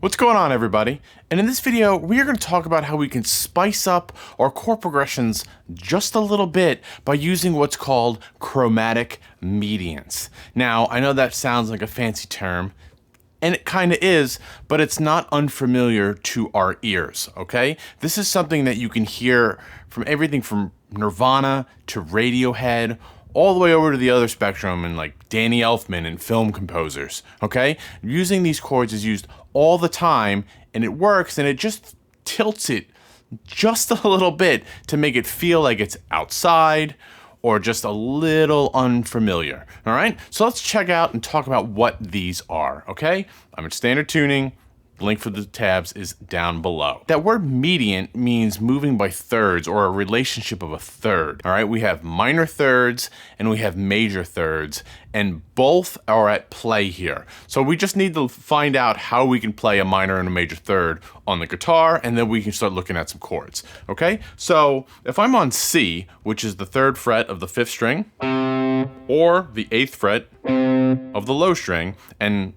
What's going on, everybody? And in this video, we are going to talk about how we can spice up our chord progressions just a little bit by using what's called chromatic mediants. Now, I know that sounds like a fancy term, and it kind of is, but it's not unfamiliar to our ears, okay? This is something that you can hear from everything from Nirvana to Radiohead, all the way over to the other spectrum and like Danny Elfman and film composers, okay? Using these chords is used all the time, and it works, and it just tilts it just a little bit to make it feel like it's outside or just a little unfamiliar, all right? So let's check out and talk about what these are, okay? I'm in standard tuning. The link for the tabs is down below. That word mediant means moving by thirds, or a relationship of a third. All right, we have minor thirds and we have major thirds, and both are at play here. So we just need to find out how we can play a minor and a major third on the guitar, and then we can start looking at some chords. Okay, so if I'm on C, which is the 3rd fret of the 5th string, or the 8th fret of the low string, and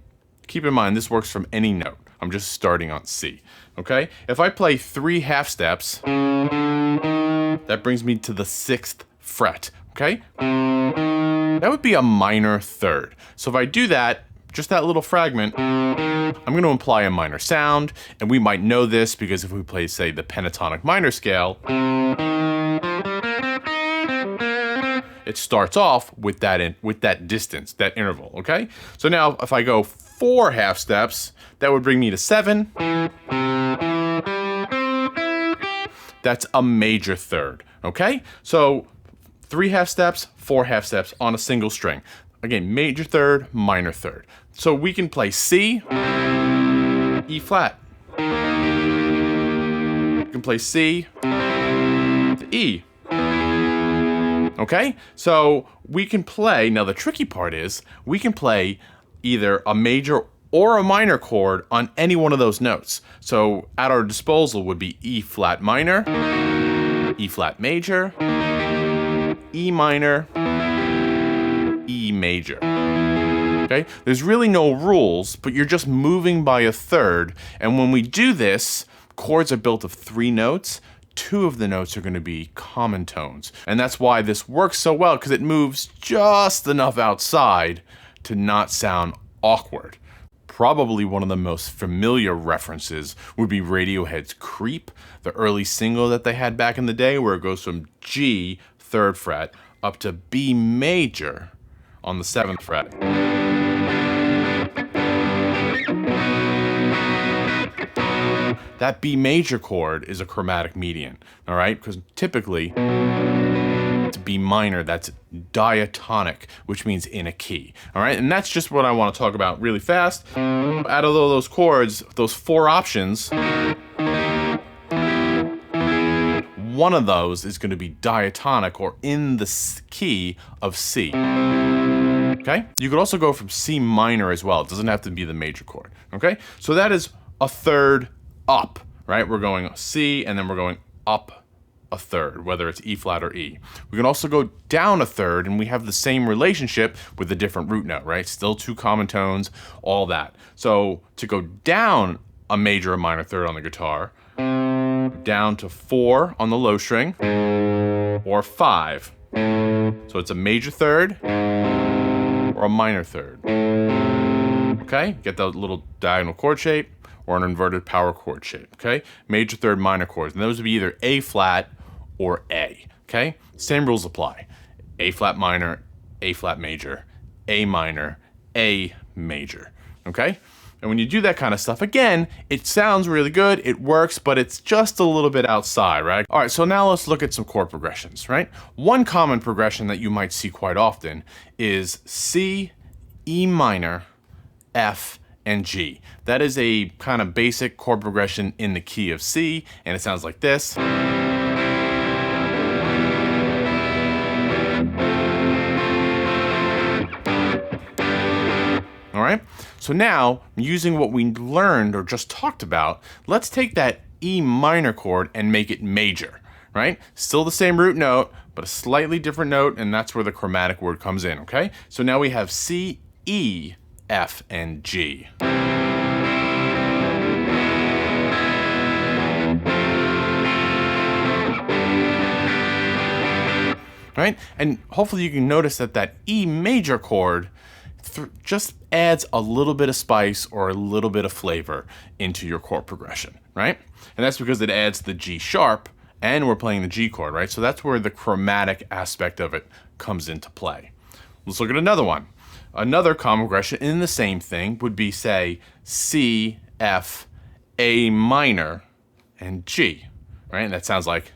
keep in mind this works from any note. I'm just starting on C, okay? If I play 3 half steps, that brings me to the 6th fret, okay? That would be a minor third. So if I do that, just that little fragment, I'm gonna imply a minor sound, and we might know this because if we play, say, the pentatonic minor scale, it starts off with that distance, that interval, okay? So now if I go 4 half steps, that would bring me to 7. That's a major third, okay? So 3 half steps, 4 half steps on a single string. Again, major third, minor third. So we can play C, E flat. We can play C to E. Okay, so we can play, now the tricky part is, we can play either a major or a minor chord on any one of those notes. So at our disposal would be E flat minor, E flat major, E minor, E major. Okay, there's really no rules, but you're just moving by a third, and when we do this, chords are built of 3 notes. 2 of the notes are going to be common tones. And that's why this works so well, because it moves just enough outside to not sound awkward. Probably one of the most familiar references would be Radiohead's Creep, the early single that they had back in the day, where it goes from G, 3rd fret, up to B major on the 7th fret. That B major chord is a chromatic mediant, all right? Because typically, it's B minor, that's diatonic, which means in a key, all right? And that's just what I want to talk about really fast. Out of those chords, those 4 options, one of those is going to be diatonic, or in the key of C. Okay? You could also go from C minor as well. It doesn't have to be the major chord, okay? So that is a third up, right? We're going C, and then we're going up a third, whether it's E flat or E. We can also go down a third, and we have the same relationship with a different root note, right? Still 2 common tones, all that. So to go down a major or minor third on the guitar, down to 4 on the low string, or 5. So it's a major third or a minor third. Okay, get that little diagonal chord shape, or an inverted power chord shape, okay? Major third, minor chords, and those would be either A flat or A, okay? Same rules apply. A flat minor, A flat major, A minor, A major, okay? And when you do that kind of stuff, again, it sounds really good, it works, but it's just a little bit outside, right? All right, so now let's look at some chord progressions, right? One common progression that you might see quite often is C, E minor, F, and G. That is a kind of basic chord progression in the key of C, and it sounds like this. All right, so now, using what we learned or just talked about, let's take that E minor chord and make it major, right? Still the same root note, but a slightly different note, and that's where the chromatic word comes in, okay? So now we have C, E, F, and G. right? And hopefully you can notice that that E major chord just adds a little bit of spice or a little bit of flavor into your chord progression, right? And that's because it adds the G sharp and we're playing the G chord, right? So that's where the chromatic aspect of it comes into play. Let's look at another one. Another common progression in the same thing would be, say, C, F, A minor, and G, right? And that sounds like...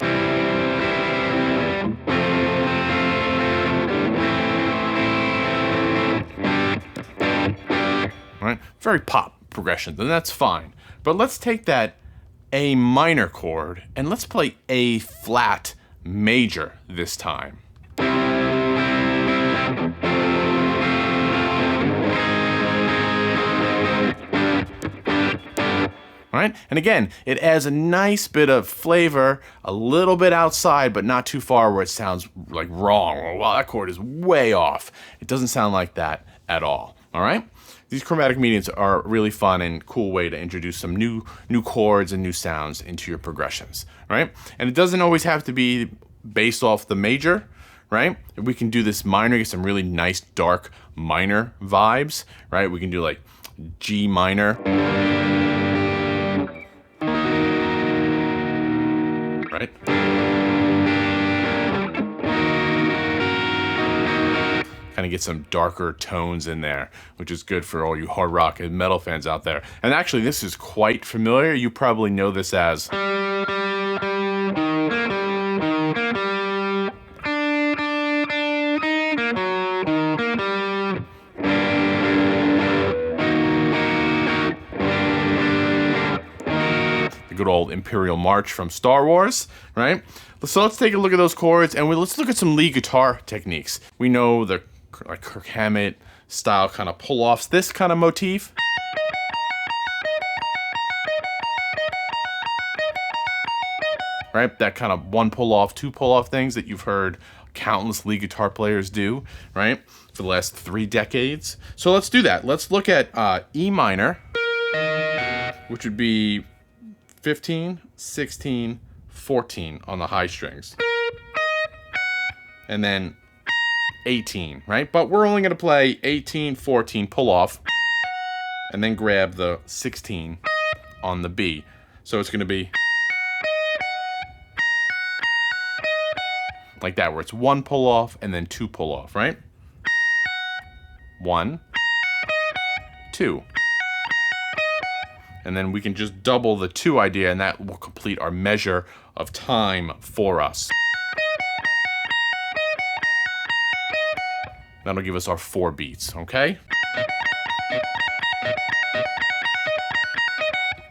right? Very pop progressions, and that's fine. But let's take that A minor chord and let's play A flat major this time. Right? And again, it adds a nice bit of flavor, a little bit outside, but not too far where it sounds like wrong, or wow, that chord is way off. It doesn't sound like that at all. All right? These chromatic mediants are a really fun and cool way to introduce some new chords and new sounds into your progressions, right? And it doesn't always have to be based off the major, right? We can do this minor, get some really nice dark minor vibes, right? We can do like G minor. Right? Kind of get some darker tones in there, which is good for all you hard rock and metal fans out there. And actually, this is quite familiar. You probably know this as... good old Imperial March from Star Wars, right? So let's take a look at those chords and let's look at some lead guitar techniques. We know the like Kirk Hammett style kind of pull-offs, this kind of motif. Right? That kind of one pull-off, two pull-off things that you've heard countless lead guitar players do, right? For the last 3 decades. So let's do that. Let's look at E minor, which would be 15, 16, 14 on the high strings. And then 18, right? But we're only going to play 18, 14, pull off, and then grab the 16 on the B. So it's going to be like that, where it's 1 pull off and then 2 pull off, right? 1, 2. And then we can just double the 2 idea, and that will complete our measure of time for us. That'll give us our 4 beats, okay?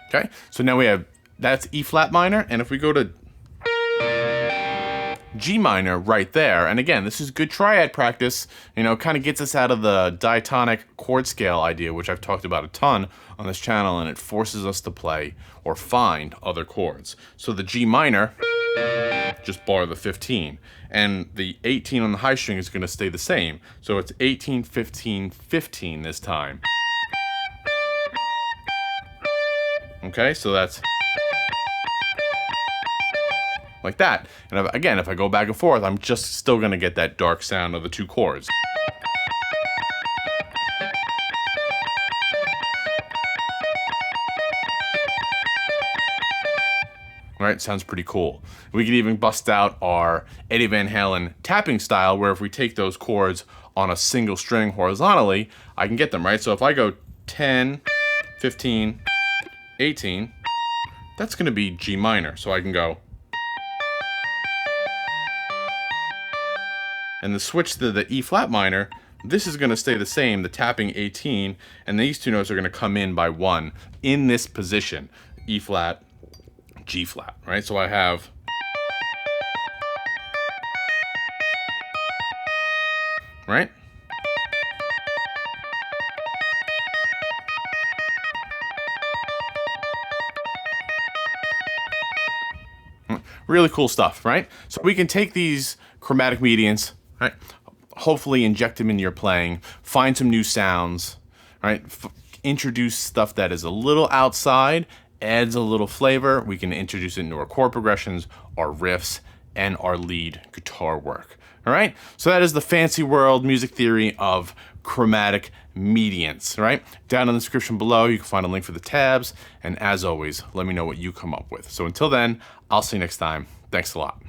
Okay, so now we have, that's E flat minor, and if we go to G minor right there, and again, this is good triad practice, you know, kind of gets us out of the diatonic chord scale idea, which I've talked about a ton on this channel, and it forces us to play or find other chords. So the G minor, just bar the 15, and the 18 on the high string is going to stay the same. So it's 18, 15, 15 this time. Okay, so that's like that. And again, if I go back and forth, I'm just still going to get that dark sound of the 2 chords. Right, sounds pretty cool. We could even bust out our Eddie Van Halen tapping style, where if we take those chords on a single string horizontally, I can get them, right? So if I go 10, 15, 18, that's going to be G minor. So I can go. And the switch to the E flat minor, this is going to stay the same, the tapping 18, and these 2 notes are going to come in by 1 in this position, E flat, G flat, right? So I have right? Really cool stuff, right? So we can take these chromatic mediants, right? Hopefully inject them into your playing, find some new sounds, right? Introduce stuff that is a little outside, adds a little flavor. We can introduce it into our chord progressions, our riffs, and our lead guitar work. All right, so that is the fancy world music theory of chromatic mediants. All right, down in the description below, you can find a link for the tabs. And as always, let me know what you come up with. So until then, I'll see you next time. Thanks a lot.